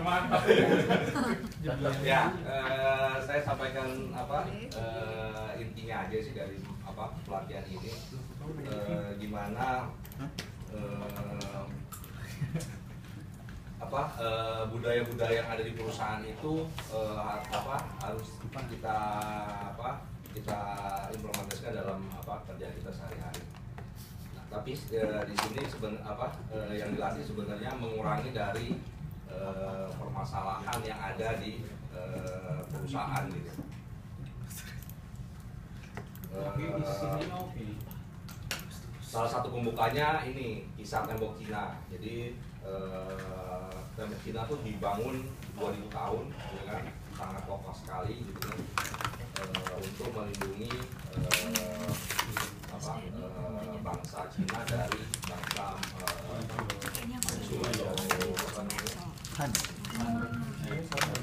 Mantap. Ya, saya sampaikan intinya aja sih dari pelatihan ini, gimana budaya-budaya yang ada di perusahaan itu harus kita implementasikan dalam kerjaan kita sehari-hari. Nah, tapi di sini yang dilatih sebenarnya mengurangi dari permasalahan yang ada di perusahaan gitu. Salah satu pembukanya ini kisah tembok Cina. Jadi tembok Cina tuh dibangun 2000 tahun, ya kan? Sangat kokoh sekali gitu kan, untuk melindungi bangsa Cina dari bangsa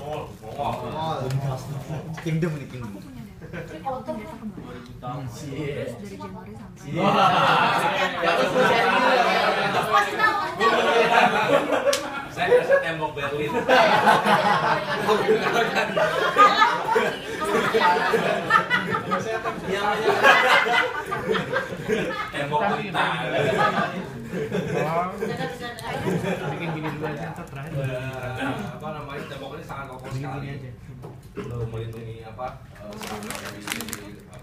Mongol. Kingdom nih, kingdom. Dari Januari sampai Saya biasa tembok Berlin. Tembok Berlin. Bikin gini dulu aja, ntar terakhir. Tembok ini sangat kokoh sekali untuk melindungi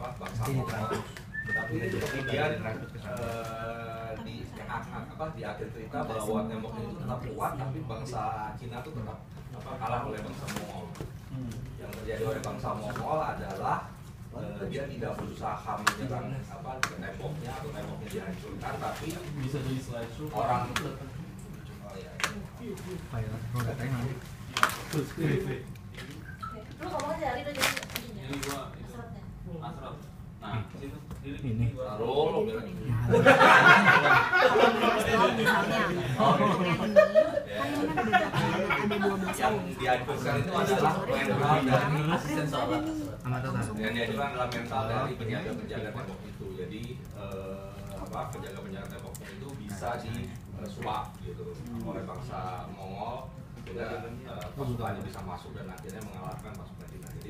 bangsa Mongol. Tapi kemudian di akhir cerita bahwa tembok itu tetap kuat, tapi bangsa Cina itu tetap kalah oleh bangsa Mongol. Yang terjadi oleh bangsa Mongol adalah dia tidak berusaha menyerang temboknya atau temboknya dihancurkan, tapi Bisa jadi slideshow. orang lu ngomong aja hari itu jadi Ini gua itu asrot. Nah, situ Ini. taruh lo bilang misalnya yang dihancurkan itu adalah mental dari Amata yang dihancurkan adalah mental dari penjaga-penjaga tembok itu. Jadi penjaga-penjaga tembok itu bisa disuap gitu oleh bangsa Mongol, sehingga pasukannya bisa masuk dan akhirnya mengalahkan pasukan Cina. Jadi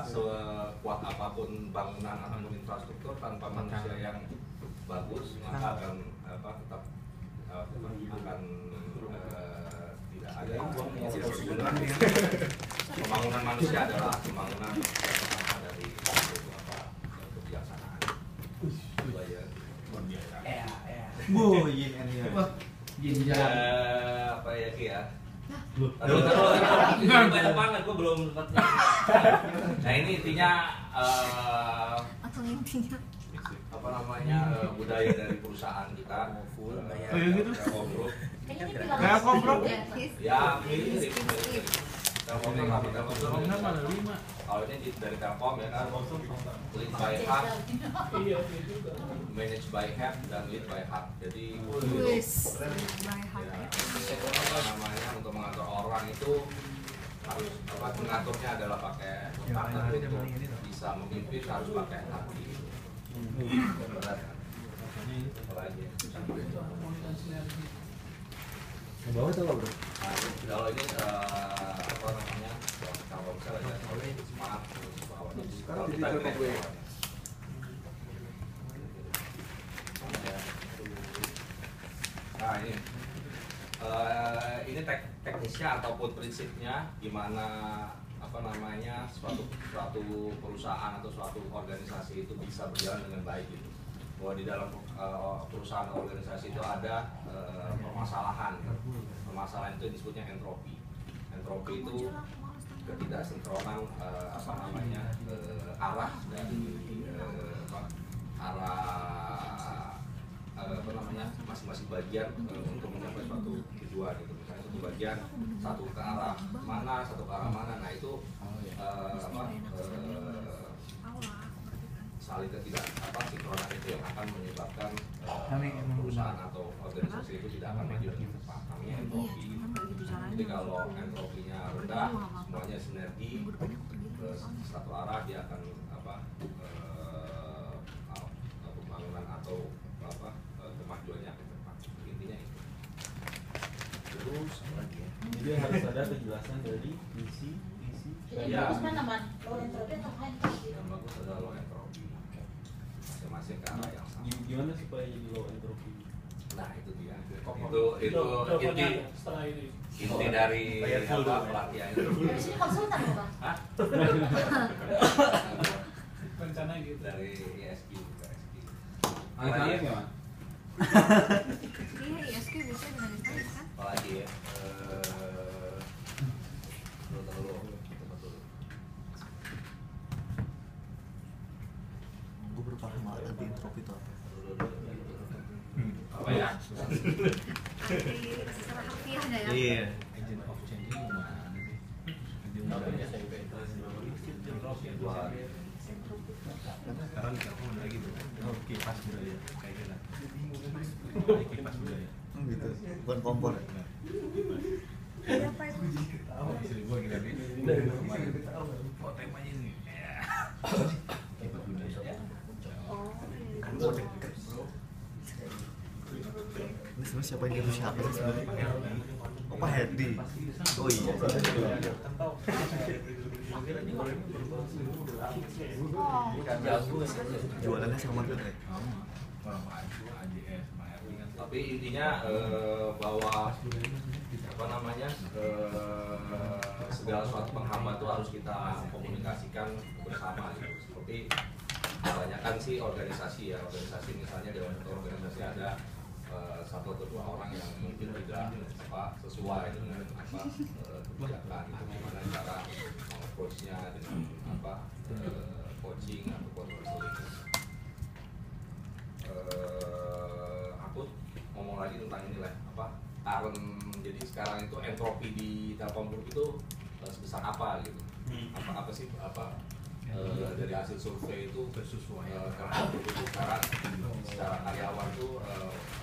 sekuat apapun bangunan atau infrastruktur tanpa manusia yang bagus, maka akan tetap akan tidak ada. Pembangunan manusia adalah pembangunan pertama dari kebijaksanaan. Budaya luar biasa. Bu, yin and yang. Apa ya Ki ya? Terus banyak banget, gue belum sempat. Nah ini intinya atau intinya budaya dari perusahaan kita. Oh iya gitu? Telkom Group Ya mirip. Telkom ada 5. kalau ini dari Telkom ya kan, lead by heart, manage by head, dan lead by heart. Jadi untuk mengatur orang itu harus mengaturnya adalah pakai otak, tapi untuk bisa memimpin harus pakai hati. Berat kan? Apalagi Bawah tuh bro. kalau ini kalau misalnya ada smart, kalau kita nah ini teknisnya ataupun prinsipnya gimana suatu perusahaan atau suatu organisasi itu bisa berjalan dengan baik gitu. Bahwa di dalam perusahaan atau organisasi itu ada permasalahan itu disebutnya entropi. Entropi itu ketidaksinkronan arah dari masing-masing bagian untuk mencapai suatu tujuan gitu. Misalnya satu bagian satu ke arah mana, nah itu saling sinkronan itu yang akan menyebabkan perusahaan atau organisasi itu tidak akan maju dengan cepat. Namanya entropi. Jadi kalau entropinya rendah, semuanya sinergi ke satu arah, dia akan pembangunan atau kemajuannya akan cepat. Intinya itu. Jadi harus ada kejelasan dari isi. Jadi Ya. bagus mana man? Low entropy atau high entropy? Yang bagus adalah low entropy. Masing-masing ke arah yang sama. Gimana supaya jadi low entropy? Nah itu dia. Itu inti dari apa pelatihan itu. Dari sini konsultan kok bang? Hah? Rencana gitu. Dari ISQ ke SQ. Kalian gimana? Iya, ISQ biasanya dengan istana kan? Apalagi ya? Dulu. Gue baru paham anti entropi itu apa. Apa ya? Arti secara harfiahnya ya? Iya. Agent of change ini gimana sih? Sekarang di Telkom ada lagi tuh. Oh, kipas budaya kayak gitu. Kipas budaya. Gitu. Bukan kompor. Apa itu? Istri gua gila nih. Oh, temanya ini. Kipas budaya. Oh, Ini sebenarnya siapa yang gitu siapa sih sebenarnya? Oh, Pak Herdi. Oh iya. Jualannya sama kan ya? Orang maju, AJS, MRT kan. Tapi intinya bahwa apa namanya segala suatu penghambat itu harus kita komunikasikan bersama gitu. Seperti kebanyakan sih organisasi misalnya dalam organisasi ada satu atau dua orang yang mungkin tidak sesuai dengan kebijakan itu gimana cara approach-nya dengan coaching atau counseling. Aku ngomong lagi tentang ini lah current, jadi sekarang itu entropi di Telkom Group itu sebesar apa gitu, apa sih dari hasil survei itu Telkom Group itu sekarang secara karyawan tuh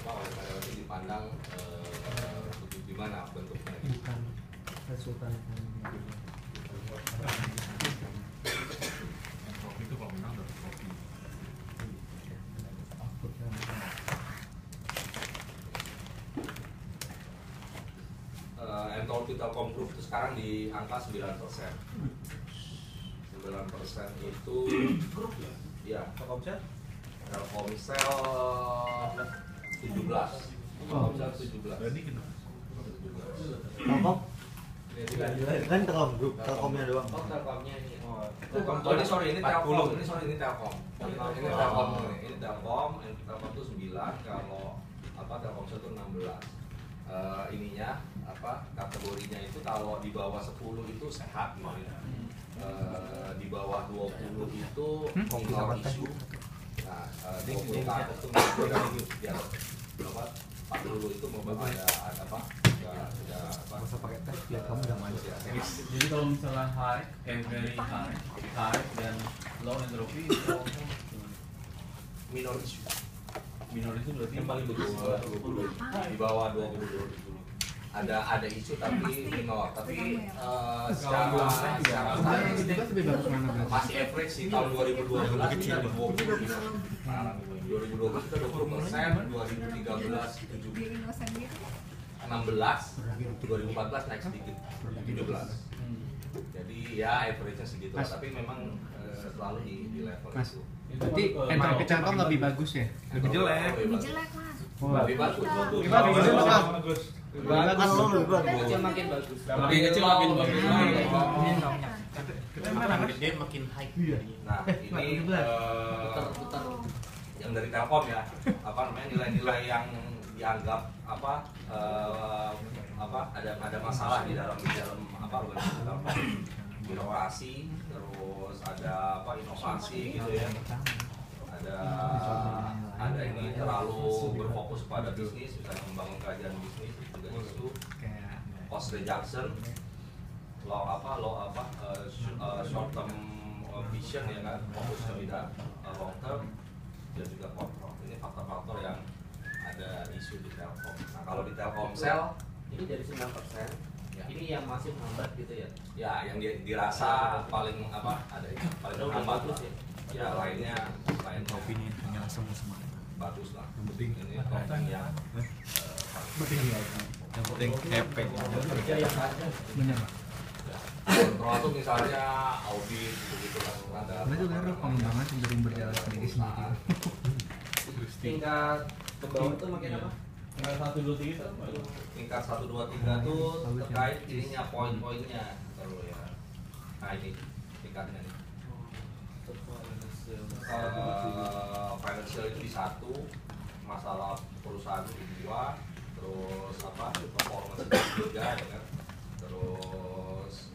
oleh karyawan itu dipandang gimana bentuknya gitu. Bukan konsultan. Entropi itu kalau menang dapat kopi. Entropi Telkom Group itu sekarang di angka 9%. 9% itu ya Telkomsel 17. Telkomsel 17. Berarti kenapa? Telkom? Kan Telkom Group, Telkomnya doang. Oh, Telkomnya ini. Telkom. Oh, ini sorry, ini Telkom. Ini Telkom. Ini Telkom. Ini Telkom itu 9, kalau Telkomsel itu 16. Ininya kategorinya itu kalau di bawah 10 itu sehat gitu ya. Di bawah 20 itu konflik isu. Nah, 20 ke atas itu di atas 40 itu mau ada apa? Masa pakai tes biar kamu udah maju. Jadi kalau misalnya very high dan low entropy itu minor isu. minor itu berarti Yang paling bagus 20. Di bawah 20. Ada isu tapi minor, tapi secara masih average sih. Tahun 2012 kita ada 20, 2012 kita 20%, 2013 16, 2014 naik sedikit 17. Jadi ya average-nya segitu, tapi memang selalu di level itu. Berarti entropi Telkom lebih bagus ya? Lebih jelek. Lebih jelek mas. Lebih bagus. Kan lo lebih bagus. Kecil makin bagus. Makin kecil makin bagus. Kita makin gede makin high. Nah, ini Putar. yang dari Telkom ya, nilai-nilai yang dianggap ada masalah di dalam organisasi Telkom, birokrasi, terus ada inovasi gitu ya, ada ini terlalu berfokus pada bisnis, misalnya membangun kajian bisnis itu juga isu, cost reduction, short term vision ya kan, fokusnya tidak long term, dan juga kontrol. Ini faktor-faktor yang ada isu di Telkom. Nah, kalau di Telkomsel Ini dari 9%. Ini yang masih menghambat gitu ya. ya yang dirasa paling ada paling menghambat lah. Ya lainnya Opini hanya semua bagus lah. Yang penting ini konten yang penting Yang penting happy. Benar. Kontrol tuh misalnya audit gitu kan ada. Itu benar pengembangan cenderung berjalan sendiri-sendiri. Tingkat ke bawah tuh makin apa? Tingkat 1, 2, 3 itu. Tingkat 1, 2, 3 tuh terkait ininya poin-poinnya terus ya. Nah ini tingkatnya nih. Financial itu di 1, masalah perusahaan di 2, terus apa performance di 3 ya kan, terus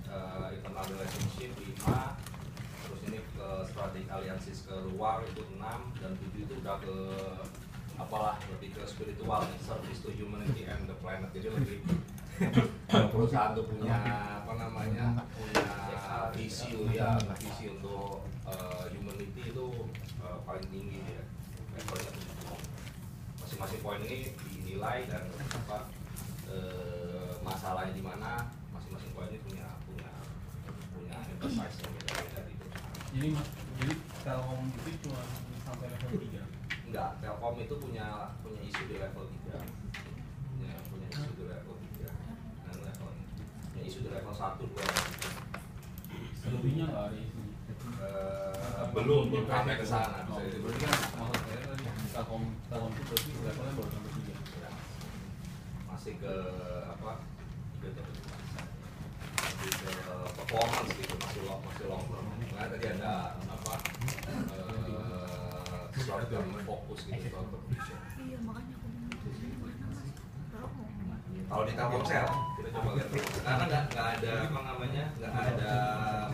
internal relationship di 5, terus ini ke strategic alliances ke luar itu 6, dan 7 itu udah ke apalah lebih ke spiritual, service to humanity and the planet. Jadi lebih perusahaan tuh punya apa namanya, punya visi ya, visi untuk humanity itu paling tinggi ya, levelnya. Masing-masing poin ini dinilai dan apa masalahnya di mana, masing-masing poin ini punya emphasize yang beda-beda gitu. Jadi Telkom itu cuma sampai level 3. Enggak, Telkom itu punya isu di level 3. Ya, punya isu di level 3. Dan level punya isu di level 1, 2, 3. Selebihnya nggak ada isinya. Belum sampai ke sana. Berarti kan maksud saya tadi Telkom itu berarti levelnya baru sampai 3. Ya. Masih ke apa? Masih ke performance gitu, masih long term. Nah, tadi ada apa? Short term fokus gitu, short term vision. Iya, makanya aku bilang itu gimana mas? Baru ngomong. Kalau di Telkomsel kita coba lihat karena nggak ada apa namanya, nggak ada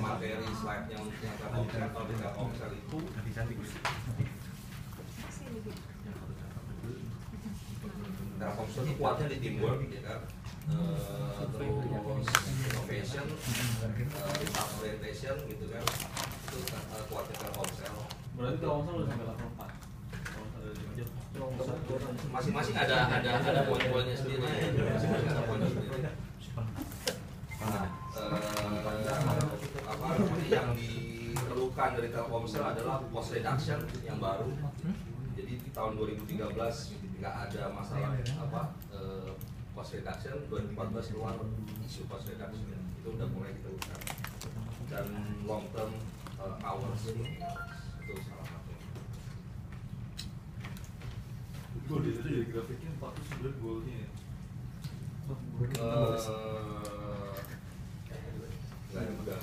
materi slide-nya untuk yang Telkomsel. Kalau di Telkomsel itu Telkomsel itu kuatnya di teamwork ya kan, terus innovation, task orientation gitu kan, itu kuatnya Telkomsel. Berarti Telkomsel udah sampai level 4. Kalau misalnya dari Masing-masing ada poin-poinnya sendiri, masing-masing ada poin sendiri. Nah, apa namanya yang diperlukan dari Telkomsel adalah cost reduction yang baru. Jadi di tahun 2013 nggak ada masalah apa cost reduction, 2014 keluar isu cost reduction itu udah mulai diteruskan, dan long term hours itu salah satu. Goal itu jadi grafiknya 4 itu sebenarnya goalnya ya. Nggak juga.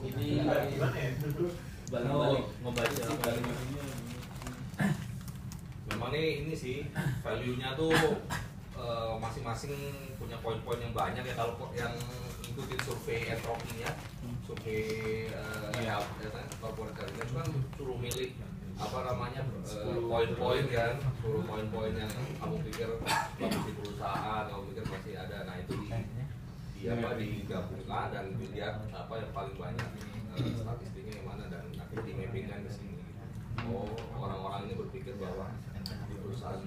ini Gimana ya? balik ngebaca Memang ini sih value-nya tuh masing-masing punya poin-poin yang banyak ya. Kalau yang ikutin survei entropinya, survei corporate governance itu kan suruh milih apa namanya poin-poin kan, suruh poin-poin yang kamu pikir bagus di perusahaan, kamu pikir masih ada. Nah itu di apa digabungkan dan dilihat apa yang paling banyak statistiknya yang mana, dan nanti di mappingkan ke sini. Oh, orang-orang ini berpikir bahwa di perusahaan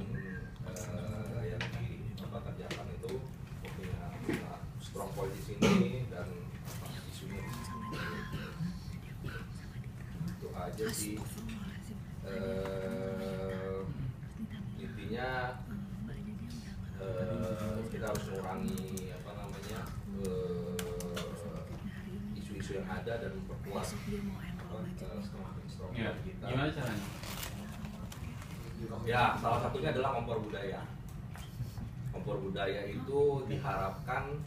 yang di apa kerjakan itu punya strong point di sini dan apa isunya di sini. Itu aja sih. Intinya kita harus mengurangi apa namanya isu-isu yang ada dan memperkuat strong ya, kita. gimana caranya? Ya, salah satunya adalah kompor budaya. Kompor budaya itu diharapkan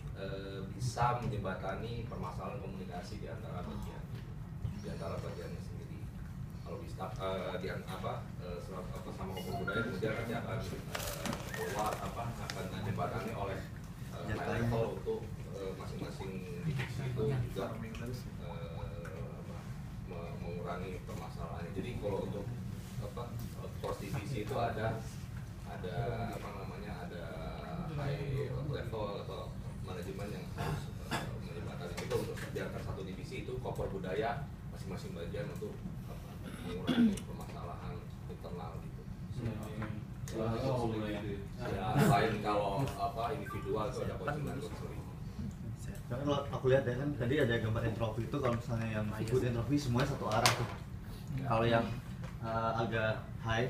bisa menjembatani permasalahan komunikasi di antara bagiannya sendiri. Kalau bisa sama kompor budaya kemudian nanti akan keluar akan menjembatani oleh level untuk masing-masing divisi itu juga mengurangi permasalahannya. Jadi kalau untuk cross divisi itu ada apa namanya, ada high level atau manajemen yang harus menjembatani itu untuk biarkan satu divisi itu kompor budaya masing-masing bagian untuk mengurangi permasalahan internal gitu. Ya, selain kalau individual itu ada coaching dan counseling. Karena kalau aku lihat ya kan tadi ada gambar entropi itu, kalau misalnya yang ikut entropi semuanya satu arah tuh. Kalau yang agak high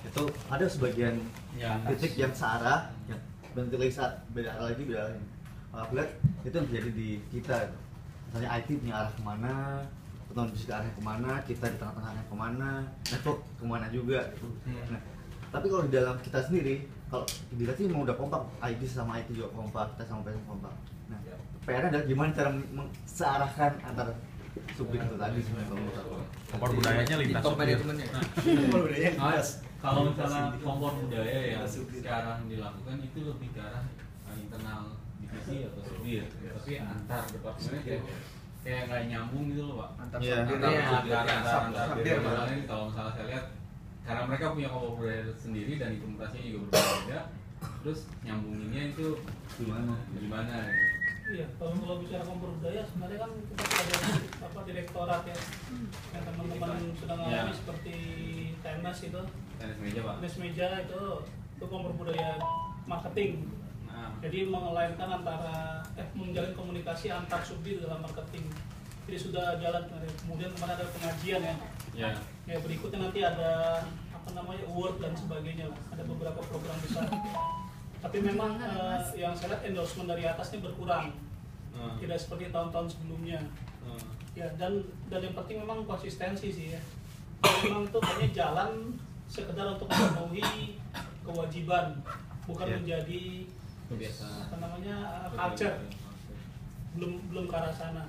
itu ada sebagian Ya, titik yang searah, yang bentuk beda arah lagi beda arah. Aku lihat itu yang terjadi di kita. Misalnya IT punya arah kemana, penonton bisnis arahnya kemana, kita di tengah-tengahnya kemana, network kemana juga. Nah, tapi kalau di dalam kita sendiri, kalau kita sih mau udah kompak, IT sama IT juga kompak, kita sama passion kompak. Nah, PR adalah gimana cara searahkan antara subjek itu tadi sebenarnya kalau menurut aku. Kompor budayanya lintas Top subjek. manajemennya. Kompor budayanya lintas. Kalau misalnya kompor budaya yang sekarang dilakukan itu lebih ke arah internal divisi atau subdit, tapi antar departemen kayak nggak nyambung gitu loh Pak. Antar Iya. Antar departemen. Kalau misalnya saya lihat karena mereka punya kompor budaya sendiri dan implementasinya juga berbeda, terus nyambunginnya itu gimana gitu. Iya, kalau bicara kompor budaya sebenarnya kan kita ada direktorat ya, yang teman-teman sudah ngalami seperti tenis itu, Tenis meja Pak. tenis meja itu kompor budaya marketing. Nah, Jadi mengelainkan menjalin komunikasi antar subdit dalam marketing. Jadi sudah jalan kemarin. Kemudian kemarin ada pengajian ya. ya. Ya berikutnya nanti ada award dan sebagainya lah. Ada beberapa program besar. Tapi memang yang saya lihat endorsement dari atasnya berkurang, tidak seperti tahun-tahun sebelumnya. Ya dan yang penting memang konsistensi sih ya. Memang itu hanya jalan sekedar untuk memenuhi kewajiban, bukan menjadi Kebiasaan. culture. Belum ke arah sana.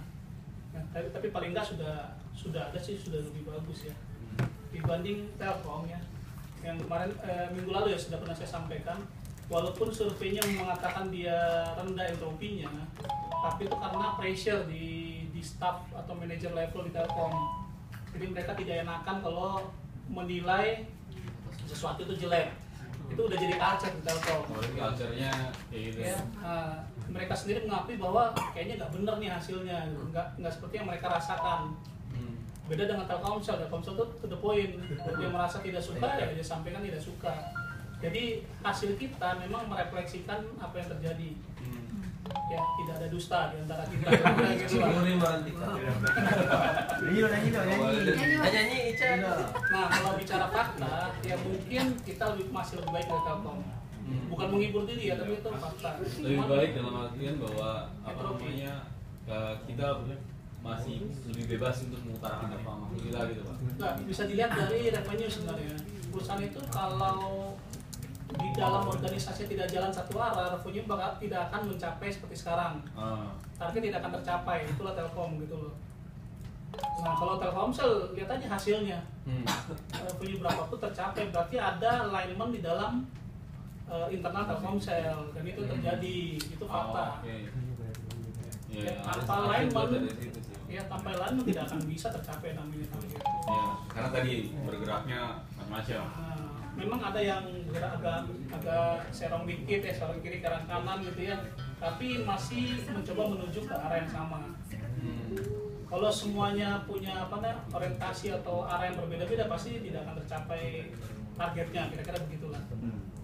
Nah, tapi paling nggak sudah ada sih, sudah lebih bagus ya dibanding Telkom ya. Yang kemarin minggu lalu ya sudah pernah saya sampaikan. Walaupun surveinya mengatakan dia rendah entropinya, tapi itu karena pressure di staff atau manajer level di Telkom. Jadi mereka tidak enakan kalau menilai sesuatu itu jelek. Itu udah jadi culture di Telkom. Culture-nya kayak gitu. Ya, mereka sendiri mengakui bahwa kayaknya nggak bener nih hasilnya, nggak seperti yang mereka rasakan. Beda dengan Telkomsel, Telkomsel itu to the point. Kalau dia merasa tidak suka, ya dia sampaikan tidak suka. Jadi hasil kita memang merefleksikan apa yang terjadi. Ya, tidak ada dusta di antara kita. Gitu lah. Nyanyi Ica. Nah, kalau bicara fakta, ya mungkin kita masih lebih baik dari Telkom. Bukan menghibur diri ya, tapi itu fakta. Lebih baik dalam artian bahwa kita masih lebih bebas untuk mengutarakan apa maksud kita gitu Pak. Nah, bisa dilihat dari revenue sebenarnya. Perusahaan itu kalau di dalam organisasi tidak jalan satu arah, revenue bakal tidak akan mencapai seperti sekarang. Target tidak akan tercapai, itulah Telkom gitu loh. Nah, kalau Telkomsel lihat aja hasilnya. Revenue berapa pun tercapai, berarti ada alignment di dalam internal Telkomsel dan itu terjadi, itu fakta. Ya, tanpa alignment, tidak akan bisa tercapai namanya target. Ya, karena tadi bergeraknya macam-macam. Memang ada yang bergerak agak serong dikit ya, serong kiri kanan gitu ya, tapi masih mencoba menuju ke arah yang sama. Kalau semuanya punya orientasi atau arah yang berbeda-beda, pasti tidak akan tercapai targetnya, kira-kira begitulah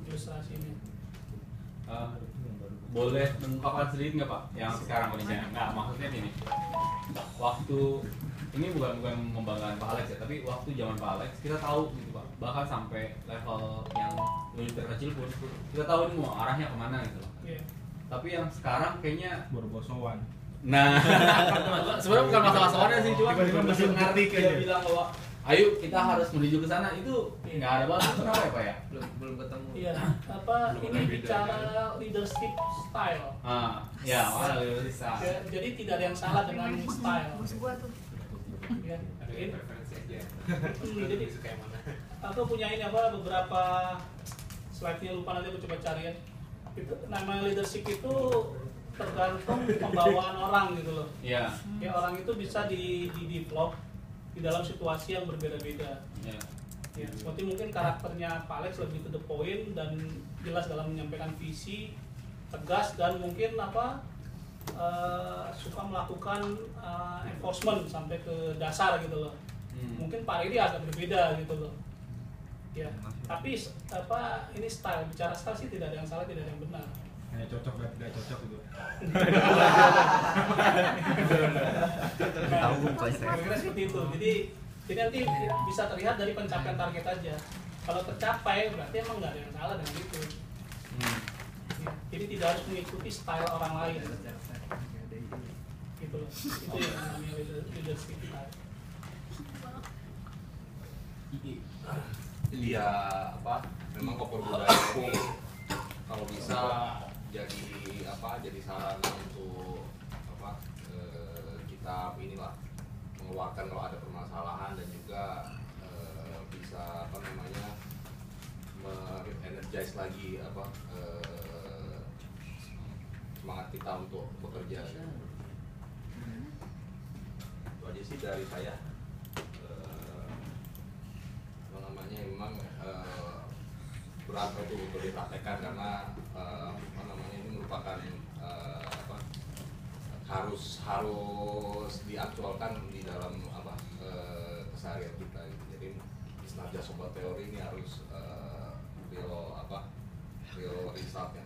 ilustrasinya. Boleh mengungkapkan sedikit nggak Pak yang sekarang kondisinya? Nggak, maksudnya gini, waktu ini bukan membanggakan Pak Alex ya, tapi waktu zaman Pak Alex kita tahu gitu Pak, bahkan sampai level yang lebih terkecil pun kita tahu ini mau arahnya kemana gitu loh. Tapi yang sekarang kayaknya Borbosowan. nah sebenarnya bukan masalah soalnya sih, cuma Tiba-tiba dengar detik dia aja. bilang bahwa ayo kita harus menuju ke sana, itu nggak ada banget. Kenapa ya Pak ya? Belum ketemu. Iya, ini bicara leadership style. Ya, mana bisa. Jadi tidak ada yang salah dengan style. Bos gua tuh. Ya, Ada preferensi aja. jadi Suka yang mana? aku punya beberapa slide-nya, lupa, nanti aku coba cari ya. Itu nama leadership itu tergantung pembawaan orang gitu loh. Iya. Ya, orang itu bisa di develop di dalam situasi yang berbeda-beda. Iya. Ya, seperti mungkin karakternya Pak Alex lebih to the point dan jelas dalam menyampaikan visi, tegas dan mungkin suka melakukan enforcement sampai ke dasar gitu loh. Mungkin Pak Ridi agak berbeda gitu loh. Ya, tapi ini style, bicara style sih tidak ada yang salah, tidak ada yang benar. Hanya cocok dan tidak cocok itu. Tanggung Pak. Kira-kira seperti itu. Jadi nanti bisa terlihat dari pencapaian target aja. Kalau tercapai berarti emang nggak ada yang salah dengan itu. Ya, jadi tidak harus mengikuti style orang lain. Gitu loh. Itu yang namanya leadership kita. Iya, apa? Memang koper budaya ini kalau bisa jadi saran untuk apa? Kita inilah mengeluarkan kalau ada permasalahan dan juga bisa apa namanya energize lagi apa semangat kita untuk bekerja. Itu aja sih dari saya. Apa namanya memang berat untuk dipraktekkan karena apa namanya ini merupakan apa harus diaktualkan di dalam apa keseharian kita gitu. Jadi not just sobat teori ini harus real result ya.